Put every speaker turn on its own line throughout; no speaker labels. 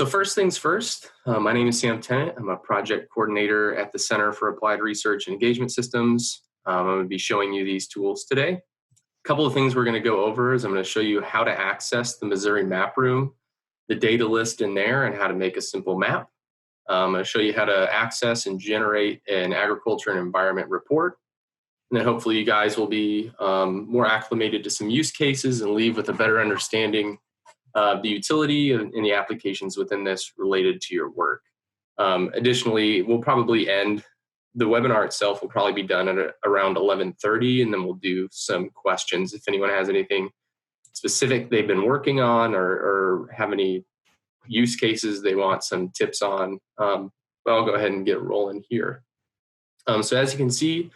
So first things first, my name is Sam Tennant. I'm a project coordinator at the Center for Applied Research and Engagement Systems. I'm going to be showing you these tools today. A couple of things we're going to go over is I'm going to show you how to access the Missouri Map Room, the data list in there, and how to make a simple map. I'm going to show you how to access and generate an agriculture and environment report. And then hopefully you guys will be more acclimated to some use cases and leave with a better understanding the utility and the applications within this related to your work. Additionally, we'll probably end, the webinar itself will probably be done at around 11:30, and then we'll do some questions if anyone has anything specific they've been working on or have any use cases they want some tips on. But I'll go ahead and get rolling here. So as you can see,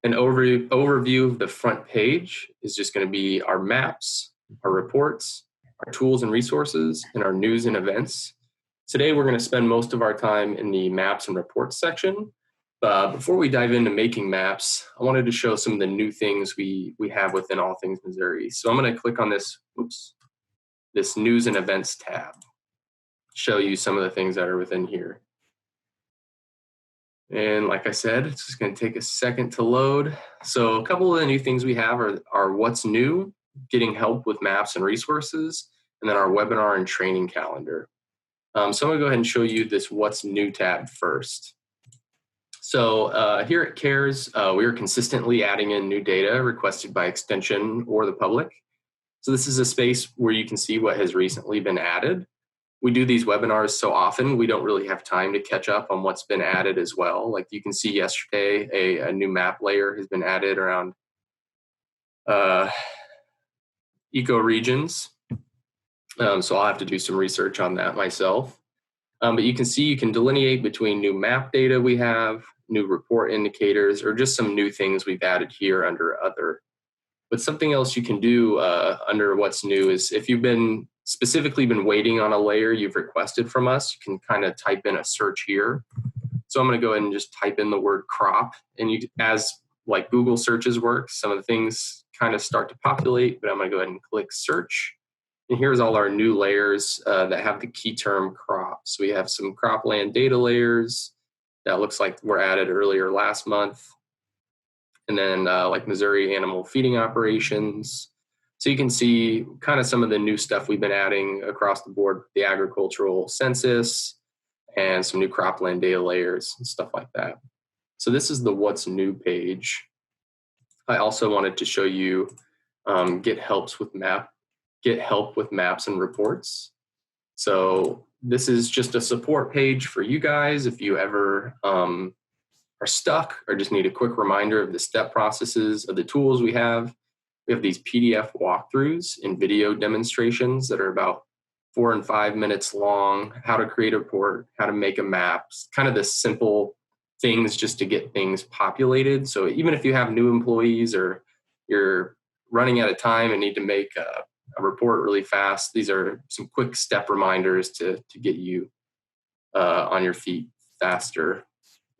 an overview of the front page is just going to be our maps, our reports, our tools and resources, and our news and events. Today, we're going to spend most of our time in the maps and reports section. Before we dive into making maps, I wanted to show some of the new things we have within All Things Missouri. So I'm going to click on this news and events tab, show you some of the things that are within here. And like I said, it's just going to take a second to load. So a couple of the new things we have are what's new, getting help with maps and resources, and then our webinar and training calendar. So I'm going to go ahead and show you this what's new tab first. So here at CARES, we are consistently adding in new data requested by Extension or the public. So this is a space where you can see what has recently been added. We do these webinars so often, we don't really have time to catch up on what's been added as well. Like you can see yesterday, a new map layer has been added around ecoregions. So I'll have to do some research on that myself. But you can see you can delineate between new map data we have, new report indicators, or just some new things we've added here under other. But something else you can do under what's new is if you've been specifically been waiting on a layer you've requested from us, you can kind of type in a search here. So I'm going to go ahead and just type in the word crop, and you, as like Google searches work, some of the things kind of start to populate, but I'm going to go ahead and click search. And here's all our new layers that have the key term crop. So we have some cropland data layers that looks like were added earlier last month. And then like Missouri animal feeding operations. So you can see kind of some of the new stuff we've been adding across the board, the agricultural census and some new cropland data layers and stuff like that. So this is the what's new page. I also wanted to show you get help with maps and reports. So this is just a support page for you guys if you ever are stuck or just need a quick reminder of the step processes of the tools we have. We have these PDF walkthroughs and video demonstrations that are about 4 and 5 minutes long, how to create a report, how to make a map, kind of the simple things just to get things populated. So even if you have new employees or you're running out of time and need to make a report really fast, these are some quick step reminders to get you on your feet faster.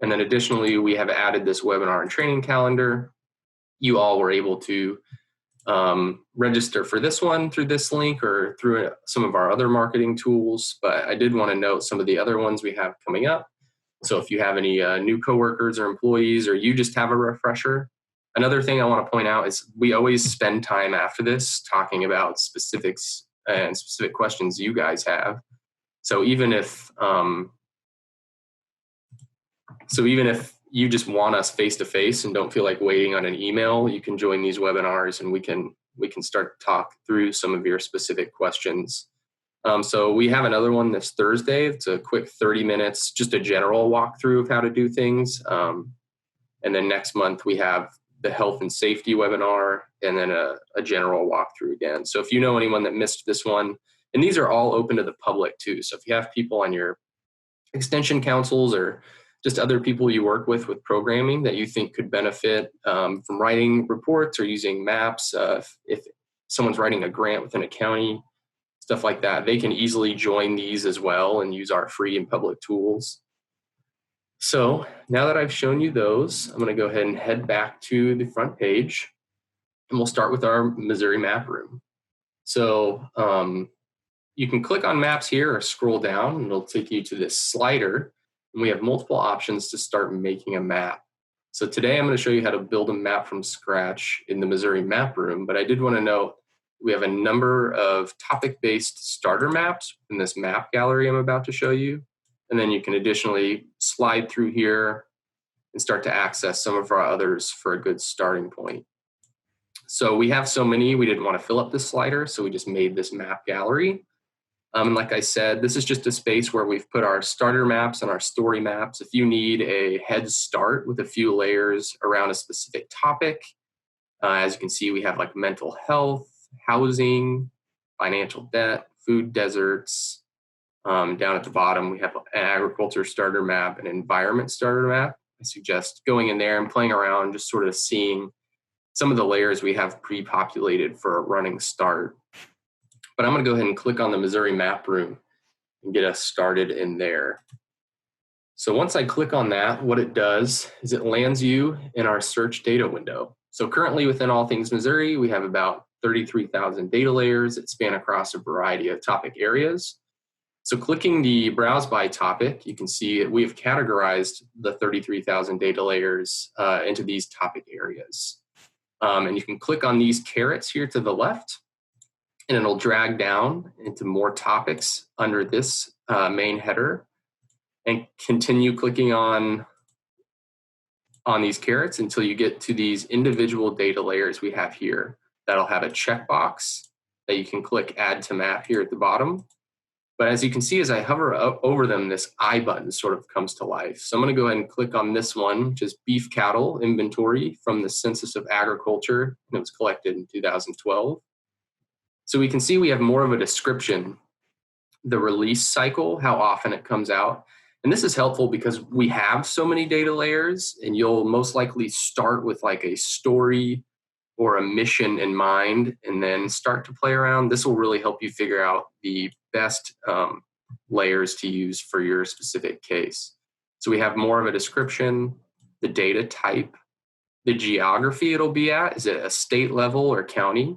And then additionally, we have added this webinar and training calendar. You all were able to register for this one through this link or through some of our other marketing tools, but I did want to note some of the other ones we have coming up. So if you have any new coworkers or employees, or you just have a refresher. Another thing I want to point out is we always spend time after this talking about specifics and specific questions you guys have. So even if you just want us face to face and don't feel like waiting on an email, you can join these webinars and we can start to talk through some of your specific questions. So we have another one this Thursday. It's a quick 30 minutes, just a general walkthrough of how to do things. And then next month we have the health and safety webinar and then a general walkthrough again. So if you know anyone that missed this one, and these are all open to the public too. So if you have people on your extension councils or just other people you work with programming that you think could benefit from writing reports or using maps, if someone's writing a grant within a county, stuff like that, they can easily join these as well and use our free and public tools. So now that I've shown you those, I'm going to go ahead and head back to the front page, and we'll start with our Missouri Map Room. So you can click on maps here or scroll down and it'll take you to this slider. And we have multiple options to start making a map. So today I'm going to show you how to build a map from scratch in the Missouri Map Room, but I did want to note we have a number of topic-based starter maps in this map gallery I'm about to show you. And then you can additionally slide through here and start to access some of our others for a good starting point. So we have so many, we didn't want to fill up this slider, so we just made this map gallery. And like I said, this is just a space where we've put our starter maps and our story maps. If you need a head start with a few layers around a specific topic, as you can see, we have like mental health, housing, financial debt, food deserts. Down at the bottom, we have an agriculture starter map, an environment starter map. I suggest going in there and playing around, just sort of seeing some of the layers we have pre-populated for a running start. But I'm going to go ahead and click on the Missouri Map Room and get us started in there. So once I click on that, what it does is it lands you in our search data window. So currently within All Things Missouri, we have about 33,000 data layers that span across a variety of topic areas. So clicking the Browse by Topic, you can see we have categorized the 33,000 data layers into these topic areas. And you can click on these carets here to the left, and it'll drag down into more topics under this main header, and continue clicking on these carets until you get to these individual data layers we have here. That'll have a checkbox that you can click Add to Map here at the bottom. But as you can see, as I hover over them, this I button sort of comes to life. So I'm going to go ahead and click on this one, which is beef cattle inventory from the Census of Agriculture, and it was collected in 2012. So we can see we have more of a description, the release cycle, how often it comes out. And this is helpful because we have so many data layers, and you'll most likely start with like a story or a mission in mind and then start to play around. This will really help you figure out the best layers to use for your specific case. So we have more of a description, the data type, the geography it'll be at, is it a state level or county?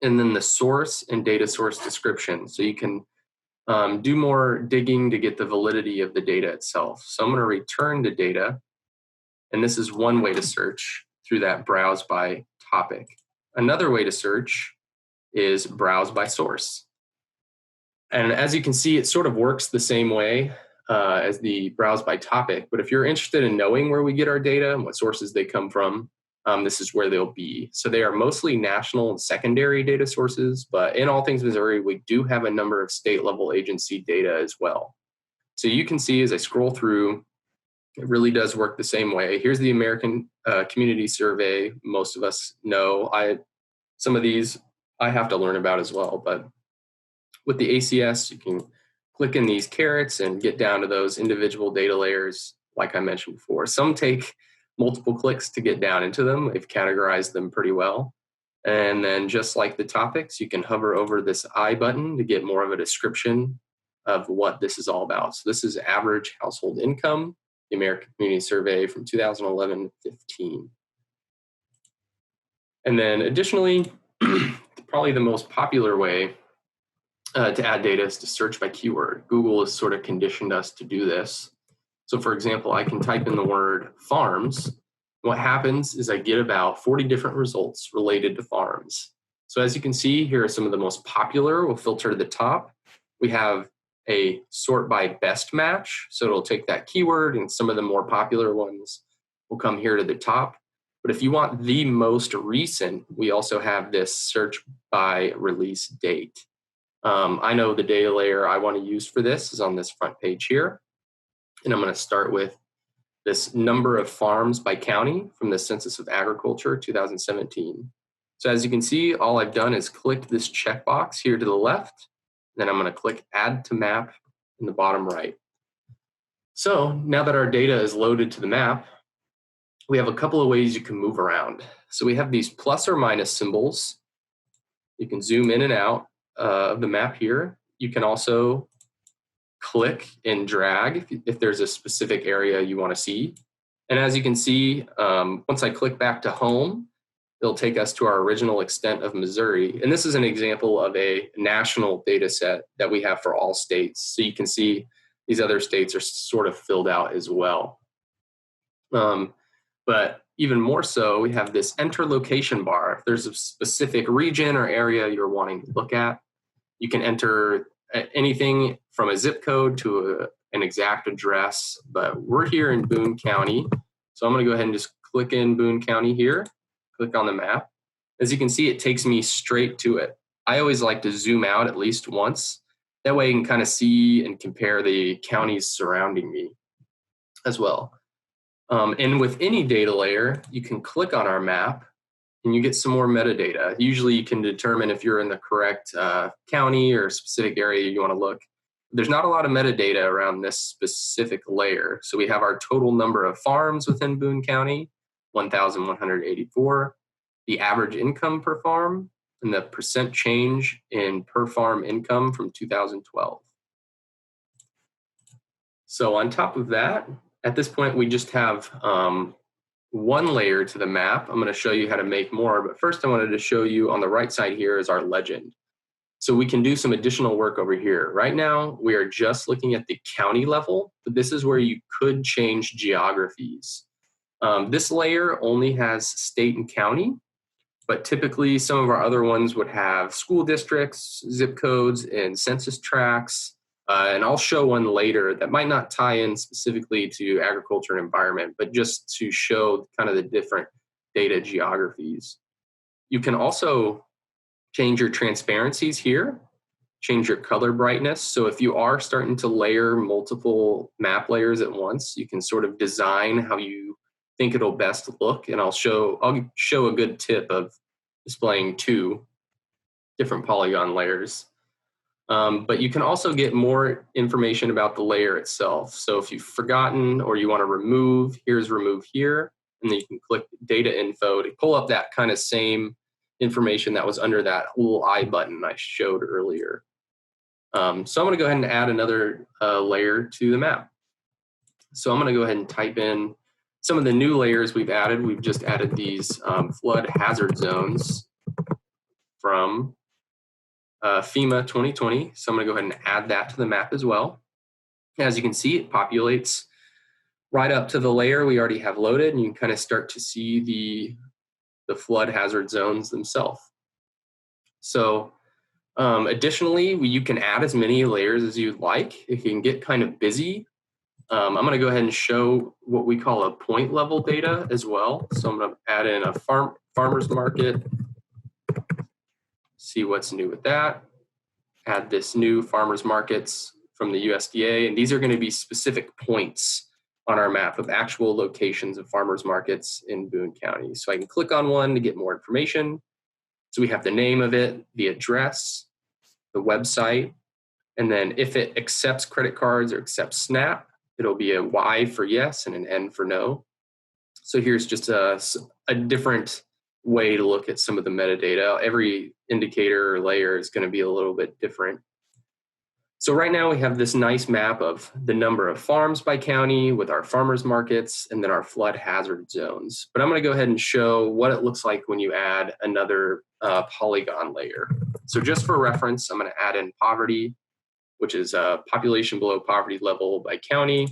And then the source and data source description. So you can do more digging to get the validity of the data itself. So I'm going to return to data. And this is one way to search through that Browse by Topic. Another way to search is Browse by Source. And as you can see, it sort of works the same way as the Browse by Topic. But if you're interested in knowing where we get our data and what sources they come from, this is where they'll be. So they are mostly national and secondary data sources, but in All Things Missouri, we do have a number of state level agency data as well. So you can see as I scroll through, it really does work the same way. Here's the American Community Survey. Most of us know. Some of these I have to learn about as well, but with the ACS, you can click in these carets and get down to those individual data layers, like I mentioned before. Some take multiple clicks to get down into them. They've categorized them pretty well. And then just like the topics, you can hover over this I button to get more of a description of what this is all about. So this is average household income, the American Community Survey from 2011-15. And then additionally, probably the most popular way to add data is to search by keyword. Google has sort of conditioned us to do this. So for example, I can type in the word farms. What happens is I get about 40 different results related to farms. So as you can see, here are some of the most popular. We'll filter to the top. We have a sort by best match. So it'll take that keyword and some of the more popular ones will come here to the top. But if you want the most recent, we also have this search by release date. I know the data layer I want to use for this is on this front page here. And I'm going to start with this number of farms by county from the Census of Agriculture 2017. So as you can see, all I've done is clicked this checkbox here to the left. Then I'm going to click Add to Map in the bottom right. So now that our data is loaded to the map, we have a couple of ways you can move around. So we have these plus or minus symbols. You can zoom in and out of the map here. You can also click and drag if there's a specific area you want to see. And as you can see, once I click back to home, it'll take us to our original extent of Missouri. And this is an example of a national data set that we have for all states. So you can see these other states are sort of filled out as well. But even more so, we have this enter location bar. If there's a specific region or area you're wanting to look at, you can enter anything from a zip code to an exact address. But we're here in Boone County. So I'm going to go ahead and just click in Boone County here, click on the map. As you can see, it takes me straight to it. I always like to zoom out at least once. That way you can kind of see and compare the counties surrounding me as well. And with any data layer, you can click on our map and you get some more metadata. Usually you can determine if you're in the correct county or specific area you want to look. There's not a lot of metadata around this specific layer. So we have our total number of farms within Boone County, 1,184, the average income per farm, and the percent change in per farm income from 2012. So on top of that, at this point, we just have one layer to the map. I'm going to show you how to make more, but first I wanted to show you on the right side here is our legend. So we can do some additional work over here. Right now, we are just looking at the county level, but this is where you could change geographies. This layer only has state and county, but typically some of our other ones would have school districts, zip codes, and census tracts. And I'll show one later that might not tie in specifically to agriculture and environment, but just to show kind of the different data geographies. You can also change your transparencies here, change your color brightness. So if you are starting to layer multiple map layers at once, you can sort of design how you think it'll best look. And I'll show a good tip of displaying 2 different polygon layers. But you can also get more information about the layer itself. So if you've forgotten or you want to remove, here's remove here, and then you can click data info to pull up that kind of same information that was under that little I button I showed earlier. So I'm going to go ahead and add another layer to the map. So I'm going to go ahead and type in some of the new layers we've added. We've just added these flood hazard zones from FEMA 2020. So I'm going to go ahead and add that to the map as well. As you can see, it populates right up to the layer we already have loaded, and you can kind of start to see the flood hazard zones themselves. So additionally, you can add as many layers as you'd like. It can get kind of busy. I'm going to go ahead and show what we call a point level data as well. So I'm going to add in a farmer's market, see what's new with that. Add this new farmers markets from the USDA, and these are going to be specific points on our map of actual locations of farmers markets in Boone County. So I can click on one to get more information. So we have the name of it, the address, the website, and then if it accepts credit cards or accepts SNAP, it'll be a Y for yes and an N for no. So here's just a different way to look at some of the metadata. Every indicator or layer is going to be a little bit different. So right now we have this nice map of the number of farms by county with our farmers markets and then our flood hazard zones. But I'm going to go ahead and show what it looks like when you add another polygon layer. So just for reference, I'm going to add in poverty, which is population below poverty level by county,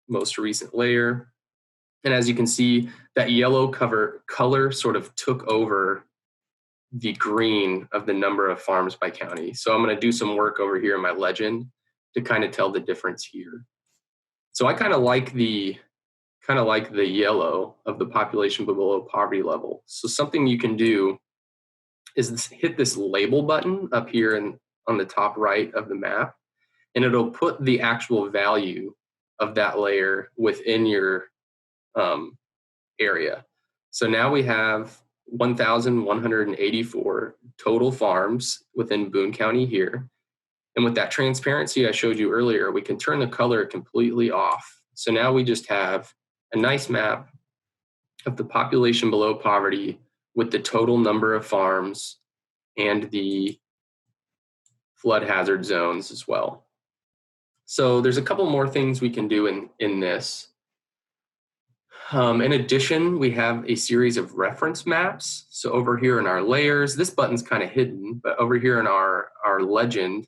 most recent layer. And as you can see, that yellow color sort of took over the green of the number of farms by county. So I'm going to do some work over here in my legend to kind of tell the difference here. So I kind of like the yellow of the population below poverty level. So something you can do is hit this label button up here on the top right of the map, and it'll put the actual value of that layer within your area. So now we have 1,184 total farms within Boone County here. And with that transparency I showed you earlier, we can turn the color completely off. So now we just have a nice map of the population below poverty with the total number of farms and the flood hazard zones as well. So there's a couple more things we can do in this. In addition, we have a series of reference maps. So over here in our layers, this button's kind of hidden, but over here in our legend,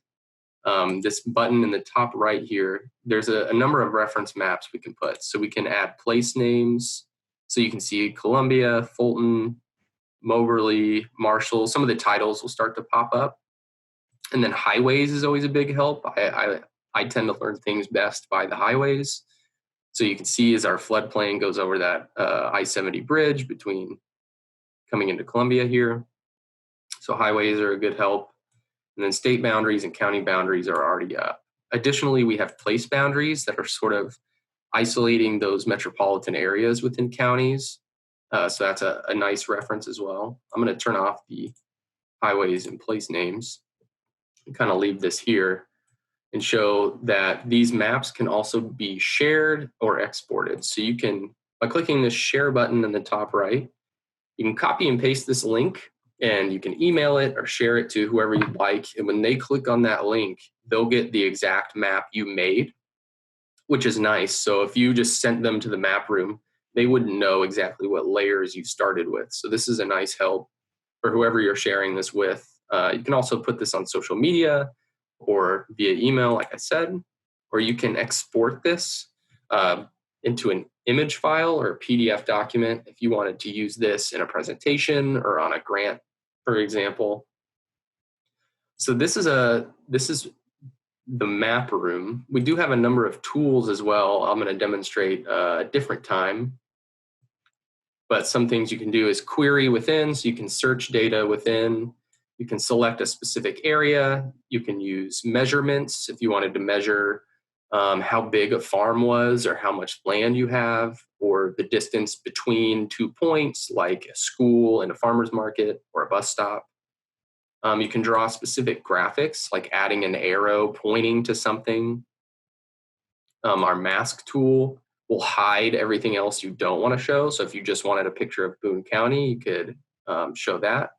this button in the top right here, there's a number of reference maps we can put. So we can add place names. So you can see Columbia, Fulton, Moberly, Marshall. Some of the titles will start to pop up. And then highways is always a big help. I tend to learn things best by the highways. So you can see as our floodplain goes over that I-70 bridge between coming into Columbia here. So highways are a good help. And then state boundaries and county boundaries are already up. Additionally, we have place boundaries that are sort of isolating those metropolitan areas within counties. So that's a nice reference as well. I'm going to turn off the highways and place names and kind of leave this here and show that these maps can also be shared or exported. So you can, by clicking this share button in the top right, you can copy and paste this link and you can email it or share it to whoever you'd like. And when they click on that link, they'll get the exact map you made, which is nice. So if you just sent them to the map room, they wouldn't know exactly what layers you started with. So this is a nice help for whoever you're sharing this with. You can also put this on social media or via email, like I said, or you can export this into an image file or a PDF document if you wanted to use this in a presentation or on a grant, for example. So this is the map room. We do have a number of tools as well. I'm going to demonstrate a different time. But some things you can do is query within, so you can search data within. You can select a specific area. You can use measurements if you wanted to measure how big a farm was or how much land you have, or the distance between 2 points like a school and a farmer's market or a bus stop. You can draw specific graphics like adding an arrow pointing to something. Our mask tool will hide everything else you don't want to show. So if you just wanted a picture of Boone County, you could show that.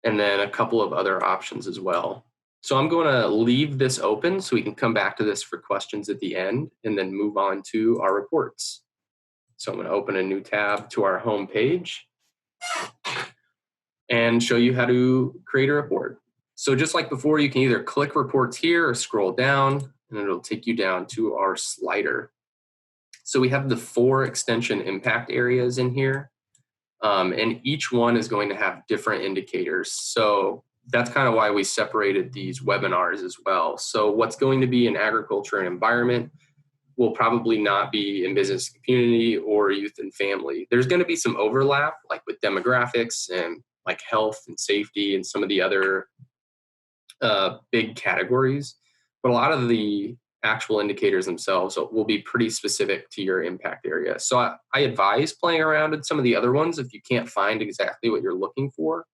And then a couple of other options as well. So I'm going to leave this open so we can come back to this for questions at the end and then move on to our reports. So I'm going to open a new tab to our home page and show you how to create a report. So just like before, you can either click reports here or scroll down and it'll take you down to our slider. So we have the 4 extension impact areas in here. And each one is going to have different indicators. So that's kind of why we separated these webinars as well. So what's going to be in agriculture and environment will probably not be in business and community or youth and family. There's going to be some overlap, like with demographics and like health and safety and some of the other big categories. But a lot of the actual indicators themselves will be pretty specific to your impact area. So I advise playing around with some of the other ones if you can't find exactly what you're looking for.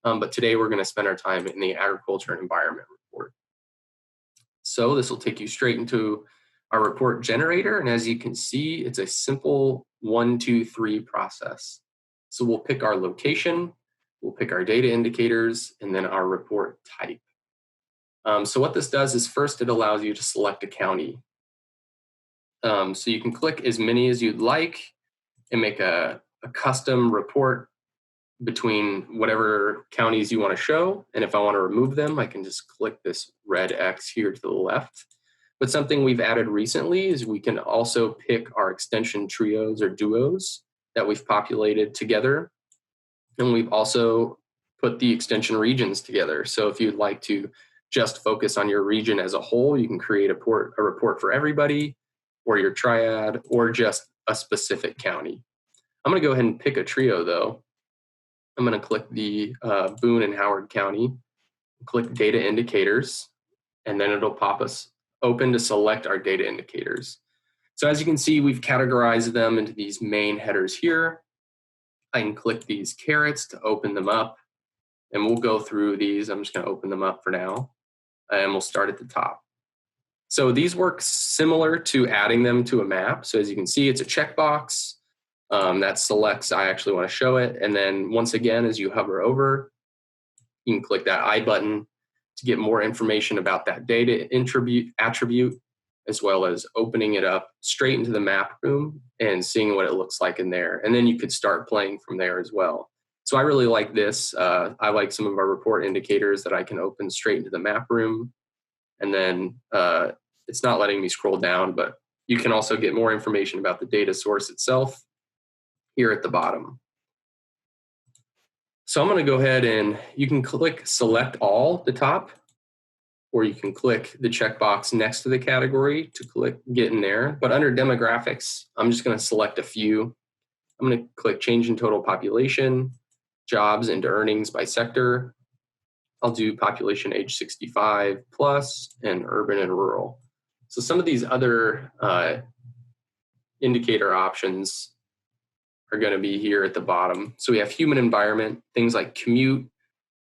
But today we're going to spend our time in the agriculture and environment report. So this will take you straight into our report generator. And as you can see, it's a simple 1, 2, 3 process. So we'll pick our location, we'll pick our data indicators, and then our report type. So what this does is first it allows you to select a county. So you can click as many as you'd like and make a custom report between whatever counties you want to show. And if I want to remove them, I can just click this red X here to the left. But something we've added recently is we can also pick our extension trios or duos that we've populated together. And we've also put the extension regions together. So if you'd like to just focus on your region as a whole, you can create a report for everybody or your triad or just a specific county. I'm going to go ahead and pick a trio though. I'm going to click the Boone and Howard County, click data indicators, and then it'll pop us open to select our data indicators. So as you can see, we've categorized them into these main headers here. I can click these carets to open them up, and we'll go through these. I'm just going to open them up for now, and we'll start at the top. So these work similar to adding them to a map. So as you can see, it's a checkbox that selects I actually want to show it. And then once again, as you hover over, you can click that I button to get more information about that data attribute. as well as opening it up straight into the map room and seeing what it looks like in there. And then you could start playing from there as well. So I really like this. I like some of our report indicators that I can open straight into the map room. And then it's not letting me scroll down, but you can also get more information about the data source itself here at the bottom. So I'm going to go ahead and you can click select all at the top, or you can click the checkbox next to the category to click get in there. But under demographics, I'm just going to select a few. I'm going to click change in total population, jobs and earnings by sector. I'll do population age 65 plus and urban and rural. So some of these other indicator options are going to be here at the bottom. So we have human environment, things like commute,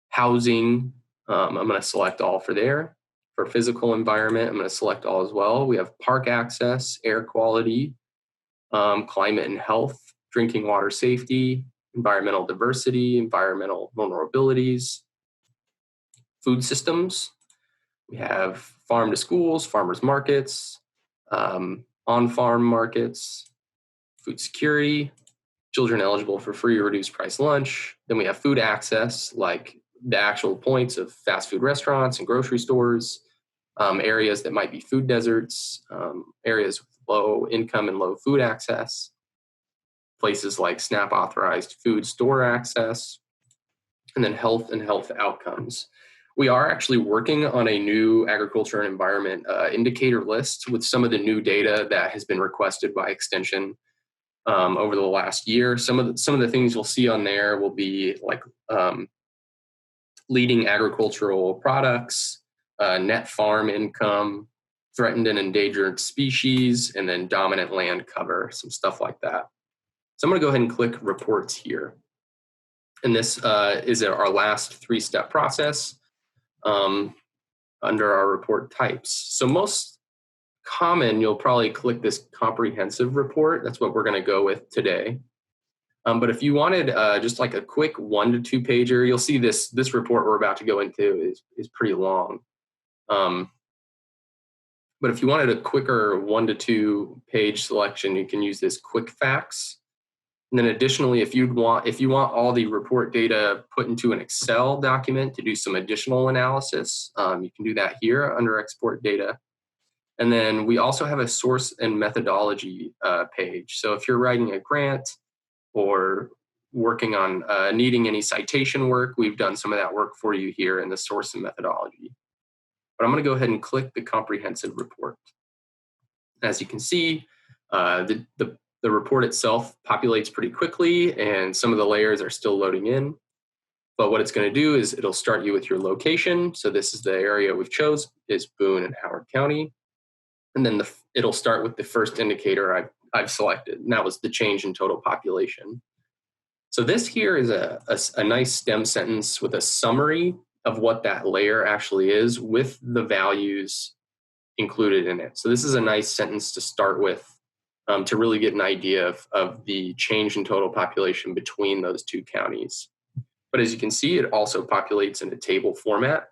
housing. I'm going to select all for there. For physical environment, I'm going to select all as well. We have park access, air quality, climate and health, drinking water safety, environmental diversity, environmental vulnerabilities, food systems. We have farm to schools, farmers markets, on-farm markets, food security, children eligible for free or reduced price lunch. Then we have food access, like the actual points of fast food restaurants and grocery stores, areas that might be food deserts, areas with low income and low food access, places like SNAP authorized food store access, and then health and health outcomes. We are actually working on a new agriculture and environment indicator list with some of the new data that has been requested by Extension over the last year. Some of the things you'll see on there will be like leading agricultural products, net farm income, threatened and endangered species, and then dominant land cover, some stuff like that. So I'm going to go ahead and click reports here. And this is our last 3-step process under our report types. So most common, you'll probably click this comprehensive report. That's what we're going to go with today. But if you wanted just like a quick 1 to 2 pager, you'll see this report we're about to go into is pretty long. But if you wanted a quicker 1 to 2 page selection, you can use this quick facts. And then additionally, if you want all the report data put into an Excel document to do some additional analysis, you can do that here under export data. And then we also have a source and methodology page. So if you're writing a grant or working on needing any citation work, we've done some of that work for you here in the source and methodology. But I'm going to go ahead and click the comprehensive report. As you can see, the report itself populates pretty quickly, and some of the layers are still loading in. But what it's going to do is it'll start you with your location. So this is the area we've chose, is Boone and Howard County. And then it'll start with the first indicator I've selected, and that was the change in total population. So this here is a nice stem sentence with a summary of what that layer actually is with the values included in it. So this is a nice sentence to start with to really get an idea of the change in total population between those two counties. But as you can see, it also populates in a table format.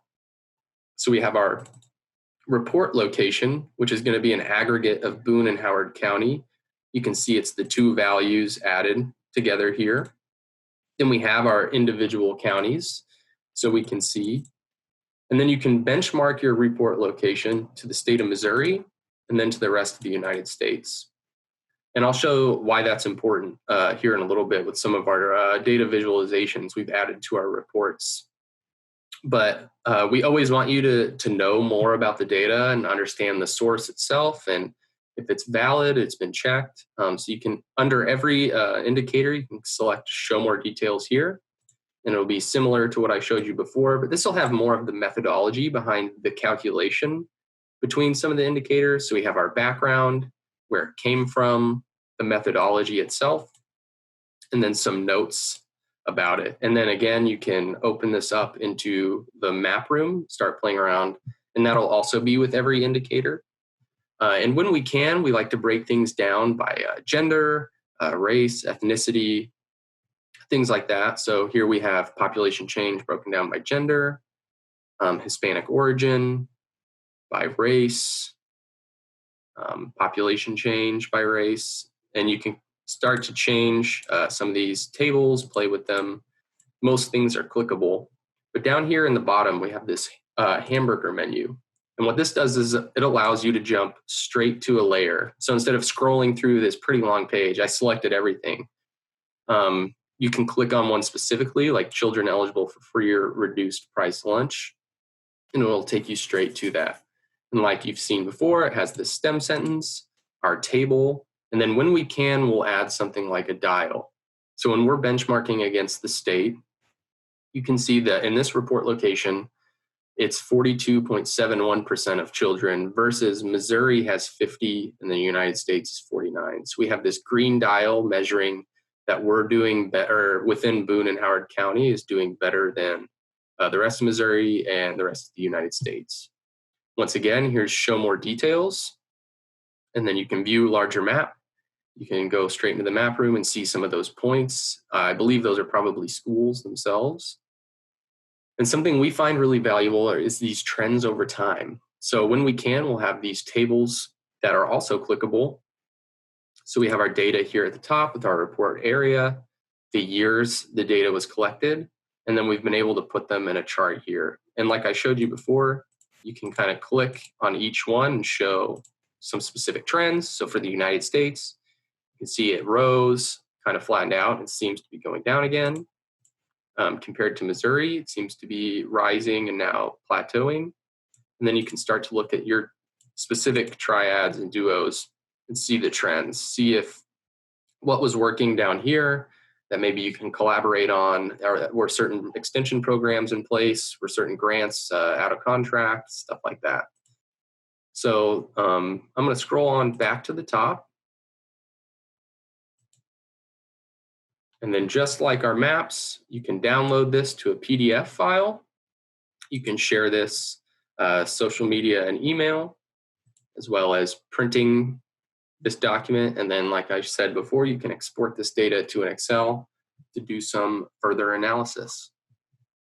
So we have our report location, which is going to be an aggregate of Boone and Howard County. You can see it's the 2 values added together here. Then we have our individual counties, so we can see. And then you can benchmark your report location to the state of Missouri and then to the rest of the United States. And I'll show why that's important here in a little bit with some of our data visualizations we've added to our reports. But we always want you to know more about the data and understand the source itself. And if it's valid, it's been checked. So you can, under every indicator, you can select show more details here. And it'll be similar to what I showed you before, but this will have more of the methodology behind the calculation between some of the indicators. So we have our background, where it came from, the methodology itself, and then some notes about it. And then again, you can open this up into the map room, start playing around, and that'll also be with every indicator. And when we can, we like to break things down by gender, race, ethnicity, things like that. So here we have population change broken down by gender, Hispanic origin, by race, population change by race, and you can start to change some of these tables, play with them. Most things are clickable, but down here in the bottom, we have this hamburger menu. And what this does is it allows you to jump straight to a layer. So instead of scrolling through this pretty long page, I selected everything. You can click on one specifically, like children eligible for free or reduced price lunch, and it will take you straight to that. And like you've seen before, it has the STEM sentence, our table, and then when we can, we'll add something like a dial. So when we're benchmarking against the state, you can see that in this report location, it's 42.71% of children versus Missouri has 50 and the United States is 49. So we have this green dial measuring that we're doing better within Boone and Howard County is doing better than the rest of Missouri and the rest of the United States. Once again, here's show more details, and then you can view larger map. You can go straight into the map room and see some of those points. I believe those are probably schools themselves. And something we find really valuable is these trends over time. So when we can, we'll have these tables that are also clickable. So we have our data here at the top with our report area, the years the data was collected, and then we've been able to put them in a chart here. And like I showed you before, you can kind of click on each one and show some specific trends. So for the United States, you can see it rose, kind of flattened out, and seems to be going down again. Compared to Missouri, it seems to be rising and now plateauing. And then you can start to look at your specific triads and duos and see the trends, see if what was working down here that maybe you can collaborate on, or were certain extension programs in place, were certain grants out of contract, stuff like that. So I'm going to scroll on back to the top. And then just like our maps, you can download this to a PDF file. You can share this social media and email, as well as printing this document. And then, like I said before, you can export this data to an Excel to do some further analysis.